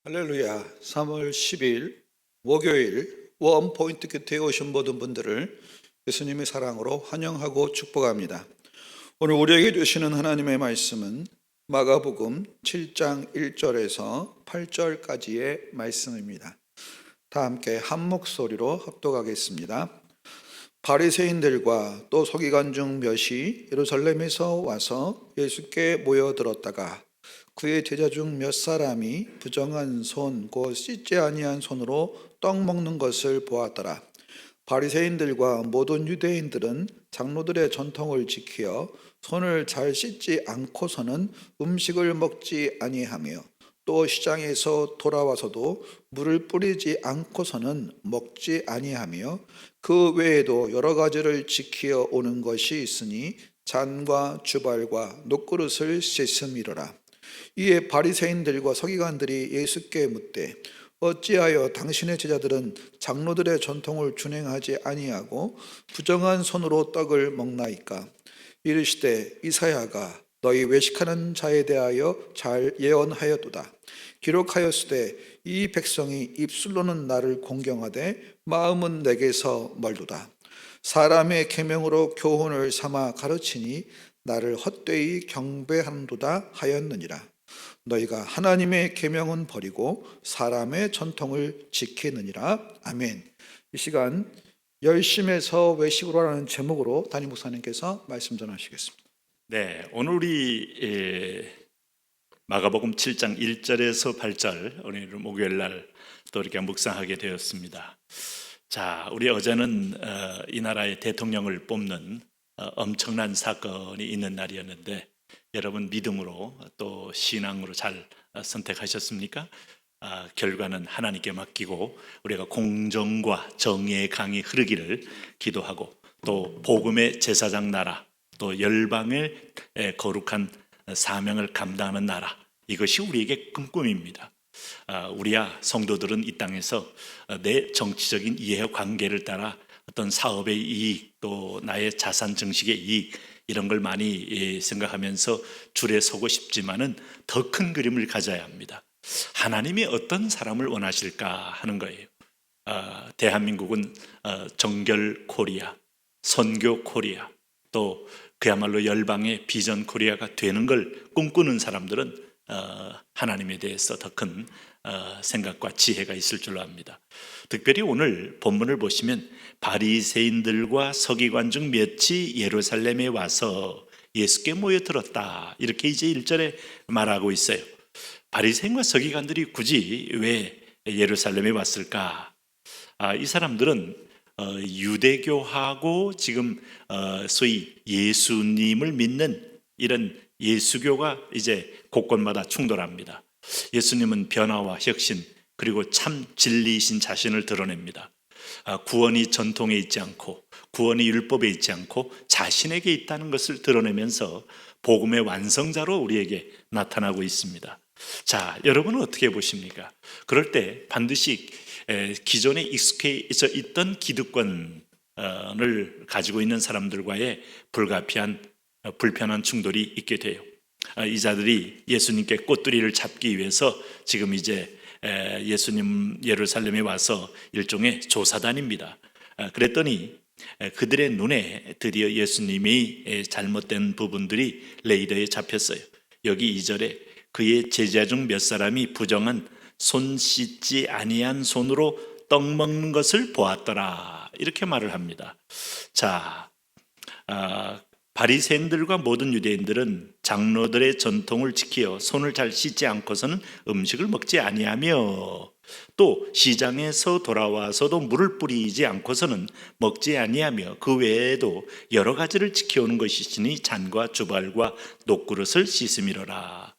할렐루야. 3월 10일 목요일 원포인트 큐티에 오신 모든 분들을 예수님의 사랑으로 환영하고 축복합니다. 오늘 우리에게 주시는 하나님의 말씀은 마가복음 7장 1절에서 8절까지의 말씀입니다. 다 함께 한 목소리로 합독하겠습니다. 바리새인들과 또 서기관 중 몇이 예루살렘에서 와서 예수께 모여들었다가 그의 제자 중 몇 사람이 부정한 손, 곧 씻지 아니한 손으로 떡 먹는 것을 보았더라. 바리새인들과 모든 유대인들은 장로들의 전통을 지키어 손을 잘 씻지 않고서는 음식을 먹지 아니하며 또 시장에서 돌아와서도 물을 뿌리지 않고서는 먹지 아니하며 그 외에도 여러 가지를 지키어 오는 것이 있으니 잔과 주발과 녹그릇을 씻음이로라. 이에 바리새인들과 서기관들이 예수께 묻되 어찌하여 당신의 제자들은 장로들의 전통을 준행하지 아니하고 부정한 손으로 떡을 먹나이까? 이르시되 이사야가 너희 외식하는 자에 대하여 잘 예언하였도다. 기록하였으되 이 백성이 입술로는 나를 공경하되 마음은 내게서 멀도다. 사람의 계명으로 교훈을 삼아 가르치니 나를 헛되이 경배하는도다 하였느니라. 너희가 하나님의 계명은 버리고 사람의 전통을 지키느니라. 아멘. 이 시간 열심에서 외식으로 라는 제목으로 담임 목사님께서 말씀 전하시겠습니다. 네, 오늘 우리 마가복음 7장 1절에서 8절 오늘 목요일 날 또 이렇게 묵상하게 되었습니다. 자, 우리 어제는 이 나라의 대통령을 뽑는 엄청난 사건이 있는 날이었는데 여러분 믿음으로 또 신앙으로 잘 선택하셨습니까? 결과는 하나님께 맡기고 우리가 공정과 정의의 강이 흐르기를 기도하고 또 복음의 제사장 나라 또 열방의 거룩한 사명을 감당하는 나라, 이것이 우리에게 꿈꿈입니다. 우리야 성도들은 이 땅에서 내 정치적인 이해관계를 따라 어떤 사업의 이익 또 나의 자산 증식의 이익 이런 걸 많이 생각하면서 줄에 서고 싶지만은 더 큰 그림을 가져야 합니다. 하나님이 어떤 사람을 원하실까 하는 거예요. 대한민국은 정결 코리아, 선교 코리아, 또 그야말로 열방의 비전 코리아가 되는 걸 꿈꾸는 사람들은 하나님에 대해서 더 큰 생각과 지혜가 있을 줄로 압니다. 특별히 오늘 본문을 보시면 바리새인들과 서기관 중 몇이 예루살렘에 와서 예수께 모여들었다, 이렇게 이제 1절에 말하고 있어요. 바리새인과 서기관들이 굳이 왜 예루살렘에 왔을까? 이 사람들은 유대교하고 지금 소위 예수님을 믿는 이런 예수교가 이제 곳곳마다 충돌합니다. 예수님은 변화와 혁신 그리고 참 진리이신 자신을 드러냅니다. 구원이 전통에 있지 않고 구원이 율법에 있지 않고 자신에게 있다는 것을 드러내면서 복음의 완성자로 우리에게 나타나고 있습니다. 자, 여러분은 어떻게 보십니까? 그럴 때 반드시 기존에 익숙해져 있던 기득권을 가지고 있는 사람들과의 불편한 충돌이 있게 돼요. 이 자들이 예수님께 꼬투리를 잡기 위해서 지금 이제 예수님 예루살렘에 와서 일종의 조사단입니다. 그랬더니 그들의 눈에 드디어 예수님이 잘못된 부분들이 레이더에 잡혔어요. 여기 2절에 그의 제자 중 몇 사람이 부정한 손 씻지 아니한 손으로 떡 먹는 것을 보았더라, 이렇게 말을 합니다. 자, 바리새인들과 모든 유대인들은 장로들의 전통을 지키어 손을 잘 씻지 않고서는 음식을 먹지 아니하며 또 시장에서 돌아와서도 물을 뿌리지 않고서는 먹지 아니하며 그 외에도 여러 가지를 지켜오는 것이시니 잔과 주발과 녹그릇을 씻음이로라.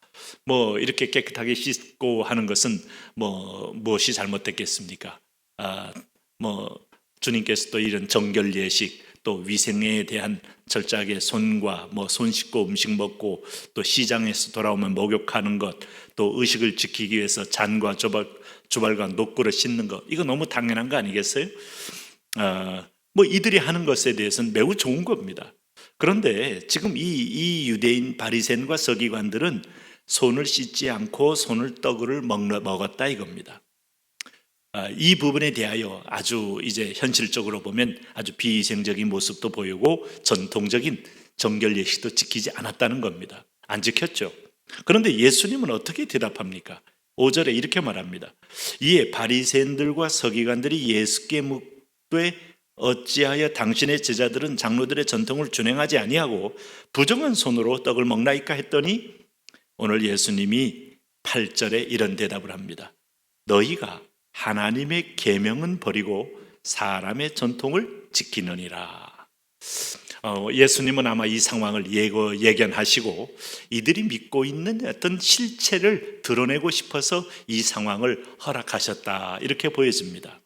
이렇게 깨끗하게 씻고 하는 것은 무엇이 잘못됐겠습니까? 주님께서 또 이런 정결 예식 또 위생에 대한 철저하게 손과 손 씻고 음식 먹고 또 시장에서 돌아오면 목욕하는 것, 또 의식을 지키기 위해서 잔과 주발과 녹그릇 씻는 것, 이거 너무 당연한 거 아니겠어요? 이들이 하는 것에 대해서는 매우 좋은 겁니다. 그런데 지금 이 유대인 바리새인과 서기관들은 손을 씻지 않고 손을 떡을 먹었다 이겁니다. 이 부분에 대하여 아주 이제 현실적으로 보면 아주 비위생적인 모습도 보이고 전통적인 정결 예식도 지키지 않았다는 겁니다. 안 지켰죠. 그런데 예수님은 어떻게 대답합니까? 5절에 이렇게 말합니다. 이에 바리새인들과 서기관들이 예수께 묻되 어찌하여 당신의 제자들은 장로들의 전통을 준행하지 아니하고 부정한 손으로 떡을 먹나이까 했더니 오늘 예수님이 8절에 이런 대답을 합니다. 너희가 하나님의 계명은 버리고 사람의 전통을 지키느니라. 예수님은 아마 이 상황을 예견하시고 이들이 믿고 있는 어떤 실체를 드러내고 싶어서 이 상황을 허락하셨다 이렇게 보여집니다.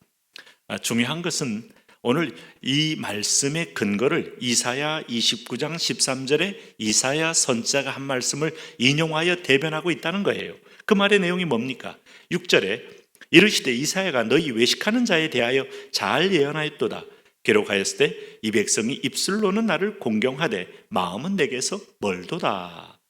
중요한 것은 오늘 이 말씀의 근거를 이사야 29장 13절에 이사야 선지자가 한 말씀을 인용하여 대변하고 있다는 거예요. 그 말의 내용이 뭡니까? 6절에 이르시되 이사야가 너희 외식하는 자에 대하여 잘 예언하였도다. 기록하였을 때 이 백성이 입술로는 나를 공경하되 마음은 내게서 멀도다.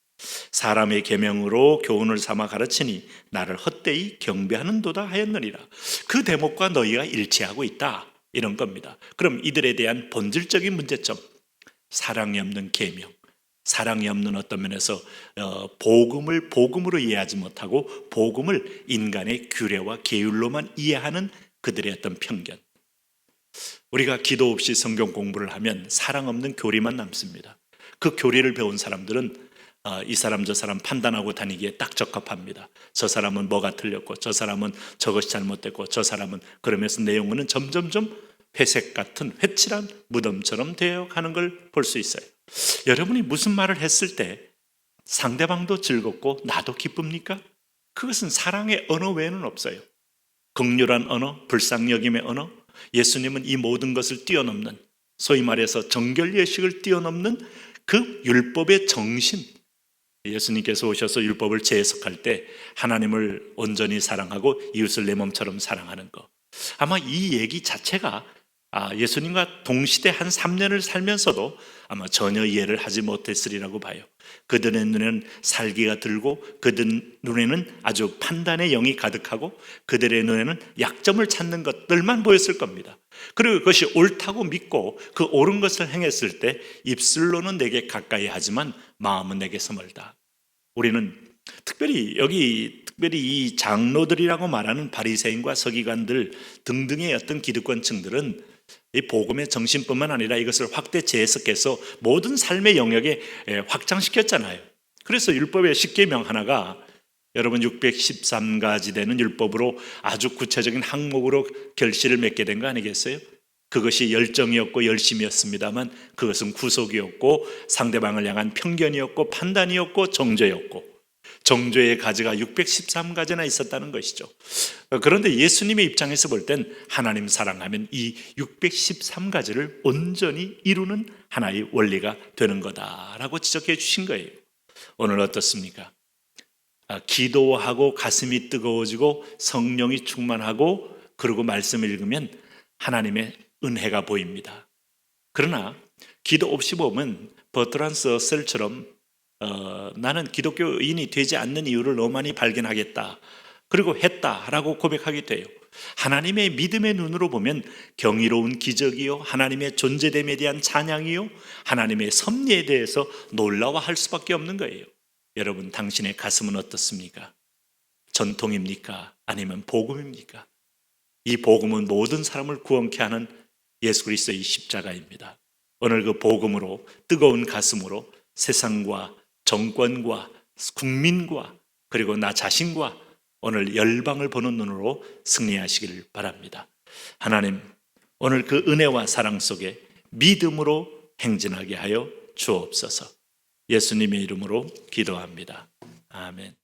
사람의 계명으로 교훈을 삼아 가르치니 나를 헛되이 경배하는도다 하였느니라. 그 대목과 너희가 일치하고 있다 이런 겁니다. 그럼 이들에 대한 본질적인 문제점, 사랑이 없는 계명, 사랑이 없는 어떤 면에서 복음을 복음으로 이해하지 못하고 복음을 인간의 규례와 계율로만 이해하는 그들의 어떤 편견. 우리가 기도 없이 성경 공부를 하면 사랑 없는 교리만 남습니다. 그 교리를 배운 사람들은 이 사람 저 사람 판단하고 다니기에 딱 적합합니다. 저 사람은 뭐가 틀렸고 저 사람은 저것이 잘못됐고 저 사람은 그러면서 내용은 점점점 회색 같은 회칠한 무덤처럼 되어가는 걸 볼 수 있어요. 여러분이 무슨 말을 했을 때 상대방도 즐겁고 나도 기쁩니까? 그것은 사랑의 언어 외에는 없어요. 긍휼한 언어, 불쌍여김의 언어, 예수님은 이 모든 것을 뛰어넘는, 소위 말해서 정결 예식을 뛰어넘는 그 율법의 정신, 예수님께서 오셔서 율법을 재해석할 때 하나님을 온전히 사랑하고 이웃을 내 몸처럼 사랑하는 것, 아마 이 얘기 자체가 예수님과 동시대 한 3년을 살면서도 아마 전혀 이해를 하지 못했으리라고 봐요. 그들의 눈에는 살기가 들고 그들 눈에는 아주 판단의 영이 가득하고 그들의 눈에는 약점을 찾는 것들만 보였을 겁니다. 그리고 그것이 옳다고 믿고 그 옳은 것을 행했을 때 입술로는 내게 가까이 하지만 마음은 내게서 멀다. 우리는 특별히 이 장로들이라고 말하는 바리새인과 서기관들 등등의 어떤 기득권층들은 이 복음의 정신뿐만 아니라 이것을 확대 재해석해서 모든 삶의 영역에 확장시켰잖아요. 그래서 율법의 10계명 하나가 여러분 613가지 되는 율법으로 아주 구체적인 항목으로 결실을 맺게 된 거 아니겠어요? 그것이 열정이었고 열심이었습니다만 그것은 구속이었고 상대방을 향한 편견이었고 판단이었고 정죄였고 정죄의 가지가 613가지나 있었다는 것이죠. 그런데 예수님의 입장에서 볼 땐 하나님 사랑하면 이 613가지를 온전히 이루는 하나의 원리가 되는 거다라고 지적해 주신 거예요. 오늘 어떻습니까? 기도하고 가슴이 뜨거워지고 성령이 충만하고 그리고 말씀을 읽으면 하나님의 은혜가 보입니다. 그러나 기도 없이 보면 버트란드 러셀처럼 나는 기독교인이 되지 않는 이유를 너무 많이 발견하겠다 그리고 했다라고 고백하게 돼요. 하나님의 믿음의 눈으로 보면 경이로운 기적이요 하나님의 존재됨에 대한 찬양이요 하나님의 섭리에 대해서 놀라워할 수밖에 없는 거예요. 여러분 당신의 가슴은 어떻습니까? 전통입니까? 아니면 복음입니까? 이 복음은 모든 사람을 구원케 하는 예수 그리스도의 십자가입니다. 오늘 그 복음으로 뜨거운 가슴으로 세상과 정권과 국민과 그리고 나 자신과 오늘 열방을 보는 눈으로 승리하시길 바랍니다. 하나님 오늘 그 은혜와 사랑 속에 믿음으로 행진하게 하여 주옵소서. 예수님의 이름으로 기도합니다. 아멘.